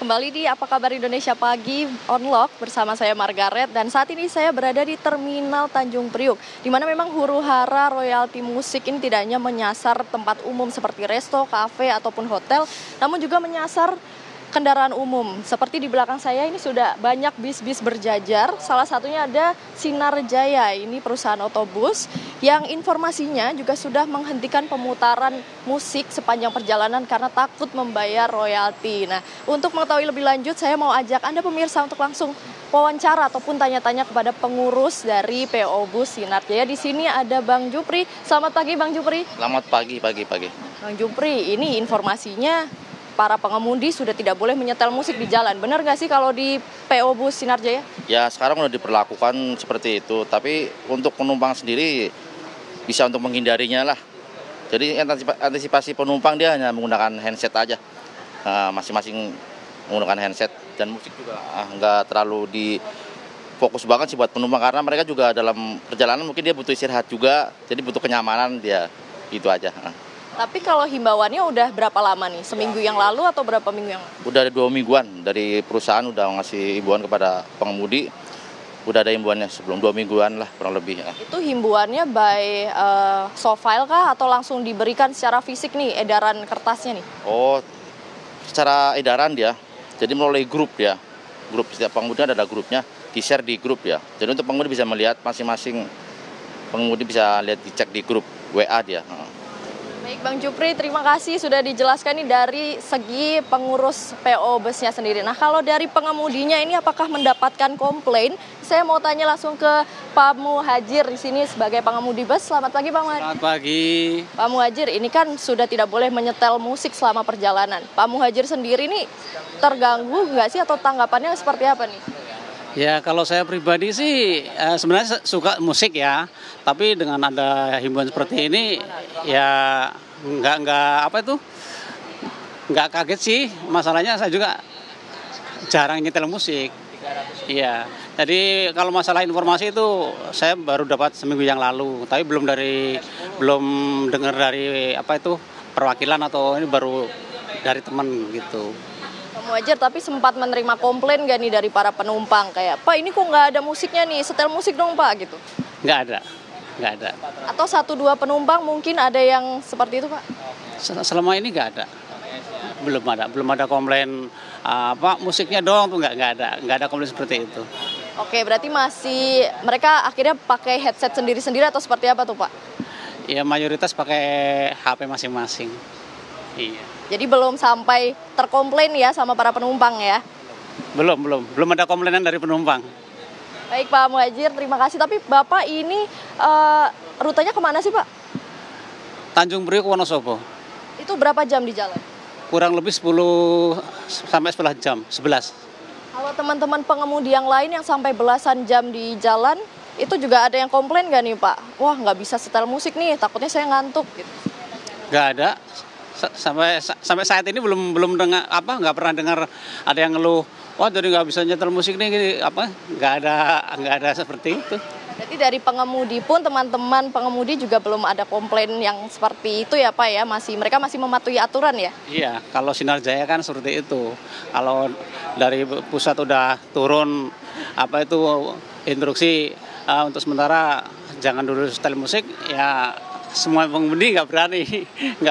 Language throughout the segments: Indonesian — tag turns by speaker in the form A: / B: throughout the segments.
A: kembali di Apa Kabar Indonesia Pagi Onlock bersama saya Margaret, dan saat ini saya berada di Terminal Tanjung Priuk, di mana memang huru-hara royalti musik ini tidak hanya menyasar tempat umum seperti resto, kafe ataupun hotel, namun juga menyasar kendaraan umum. Seperti di belakang saya ini sudah banyak bis-bis berjajar. Salah satunya ada Sinar Jaya, ini perusahaan otobus yang informasinya juga sudah menghentikan pemutaran musik sepanjang perjalanan karena takut membayar royalti. Nah, untuk mengetahui lebih lanjut, saya mau ajak Anda pemirsa untuk langsung wawancara ataupun tanya-tanya kepada pengurus dari PO Bus Sinar Jaya. Di sini ada Bang Jupri. Selamat pagi, Bang Jupri.
B: Selamat pagi.
A: Bang Jupri, ini informasinya para pengemudi sudah tidak boleh menyetel musik di jalan. Benar nggak sih kalau di PO Bus Sinar Jaya?
B: Ya, sekarang udah diperlakukan seperti itu. Tapi untuk penumpang sendiri bisa untuk menghindarinya lah. Jadi antisipasi penumpang dia hanya menggunakan handset aja. Masing-masing menggunakan handset. Dan musik juga nggak terlalu fokus banget sih buat penumpang. Karena mereka juga dalam perjalanan mungkin dia butuh istirahat juga. Jadi butuh kenyamanan dia. Gitu aja.
A: Tapi kalau himbauannya udah berapa lama nih? Seminggu yang lalu atau berapa minggu yang lalu?
B: Udah ada 2 mingguan dari perusahaan udah ngasih himbauan kepada pengemudi. Udah ada himbauannya sebelum 2 mingguan lah kurang lebih.
A: Itu himbauannya by soft file kah atau langsung diberikan secara fisik nih edaran kertasnya nih?
B: Oh, secara edaran dia. Jadi melalui grup ya. Grup setiap pengemudi ada grupnya, di-share di grup ya. Jadi untuk pengemudi bisa melihat masing-masing pengemudi bisa lihat dicek di grup WA dia.
A: Baik Bang Jupri, terima kasih sudah dijelaskan nih dari segi pengurus PO busnya sendiri. Nah, kalau dari pengemudinya ini apakah mendapatkan komplain? Saya mau tanya langsung ke Pak Muhajir di sini sebagai pengemudi bus. Selamat pagi Pak Muhajir.
C: Selamat pagi.
A: Pak Muhajir, ini kan sudah tidak boleh menyetel musik selama perjalanan. Pak Muhajir sendiri nih terganggu nggak sih atau tanggapannya seperti apa nih?
C: Ya, kalau saya pribadi sih sebenarnya suka musik ya, tapi dengan ada himbauan seperti ini ya nggak kaget sih. Masalahnya saya juga jarang nyetel musik. Iya, jadi kalau masalah informasi itu saya baru dapat seminggu yang lalu, tapi belum dengar dari perwakilan atau ini baru dari teman gitu.
A: Wajar, tapi sempat menerima komplain gak nih dari para penumpang kayak, Pak ini kok nggak ada musiknya nih, setel musik dong Pak gitu?
C: Nggak ada.
A: Atau 1-2 penumpang mungkin ada yang seperti itu Pak?
C: Selama ini nggak ada, belum ada komplain musiknya dong tuh nggak ada komplain seperti itu.
A: Oke, berarti masih mereka akhirnya pakai headset sendiri-sendiri atau seperti apa tuh Pak?
C: Ya mayoritas pakai HP masing-masing. Iya.
A: Jadi belum sampai terkomplain ya sama para penumpang ya?
C: Belum ada komplainan dari penumpang.
A: Baik Pak Muhajir, terima kasih. Tapi Bapak ini rutenya kemana sih Pak?
C: Tanjung Priuk Wonosobo.
A: Itu berapa jam di jalan?
C: Kurang lebih 10 sampai 11 jam, 11.
A: Kalau teman-teman pengemudi yang lain yang sampai belasan jam di jalan, itu juga ada yang komplain gak nih Pak? Wah nggak bisa setel musik nih, takutnya saya ngantuk gitu.
C: Nggak ada. Sampai saat ini belum dengar nggak pernah dengar ada yang ngeluh, wah jadi nggak bisa nyetel musik nih nggak ada seperti itu.
A: Jadi dari pengemudi pun teman-teman pengemudi juga belum ada komplain yang seperti itu ya Pak ya, mereka masih mematuhi aturan ya?
C: Iya, kalau Sinar Jaya kan seperti itu. Kalau dari pusat udah turun instruksi untuk sementara jangan dulu setel musik ya. Semua pengemudi nggak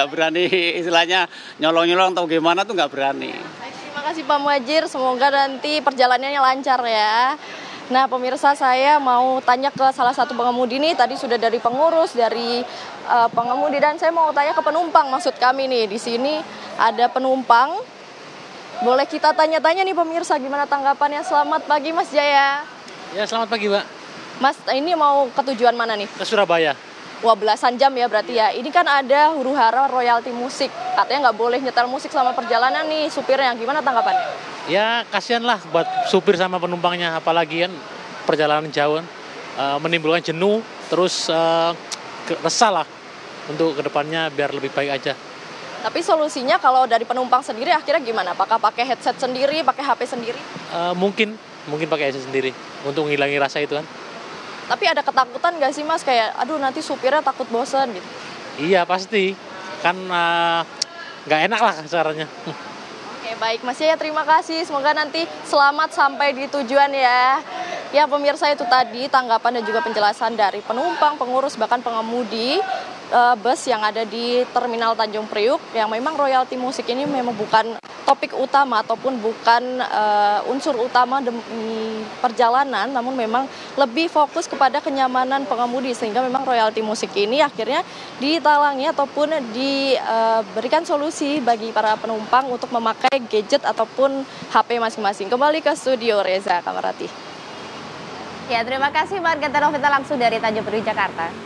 C: berani istilahnya nyolong-nyolong atau gimana tuh nggak berani.
A: Terima kasih Pak Muhajir, semoga nanti perjalanannya lancar ya. Nah pemirsa, saya mau tanya ke salah satu pengemudi nih, tadi sudah dari pengurus, dari pengemudi, dan saya mau tanya ke penumpang maksud kami nih. Di sini ada penumpang, boleh kita tanya-tanya nih pemirsa gimana tanggapannya. Selamat pagi Mas Jaya.
D: Ya selamat pagi Mbak.
A: Mas, ini mau ke tujuan mana nih?
D: Ke Surabaya.
A: Wah belasan jam ya berarti ya. Ini kan ada huru-hara royalti musik. Katanya nggak boleh nyetel musik selama perjalanan nih supirnya. Gimana tanggapannya?
D: Ya kasihan lah buat supir sama penumpangnya. Apalagi kan perjalanan jauh menimbulkan jenuh. Terus resah lah untuk kedepannya biar lebih baik aja.
A: Tapi solusinya kalau dari penumpang sendiri akhirnya gimana? Apakah pakai headset sendiri, pakai HP sendiri?
D: Mungkin pakai headset sendiri untuk menghilangi rasa itu kan.
A: Tapi ada ketakutan nggak sih Mas, kayak aduh nanti supirnya takut bosan gitu?
D: Iya pasti, kan nggak enak lah caranya.
A: Oke, baik Mas Yaya, terima kasih. Semoga nanti selamat sampai di tujuan ya. Ya pemirsa, itu tadi tanggapan dan juga penjelasan dari penumpang, pengurus, bahkan pengemudi bus yang ada di Terminal Tanjung Priuk, yang memang royalti musik ini memang bukan topik utama ataupun bukan unsur utama demi perjalanan, namun memang lebih fokus kepada kenyamanan pengemudi, sehingga memang royalti musik ini akhirnya ditalangi ataupun diberikan solusi bagi para penumpang untuk memakai gadget ataupun HP masing-masing. Kembali ke studio, Reza Kamarati.
E: Ya, terima kasih Marganta Novita langsung dari Tanjung Priok, Jakarta.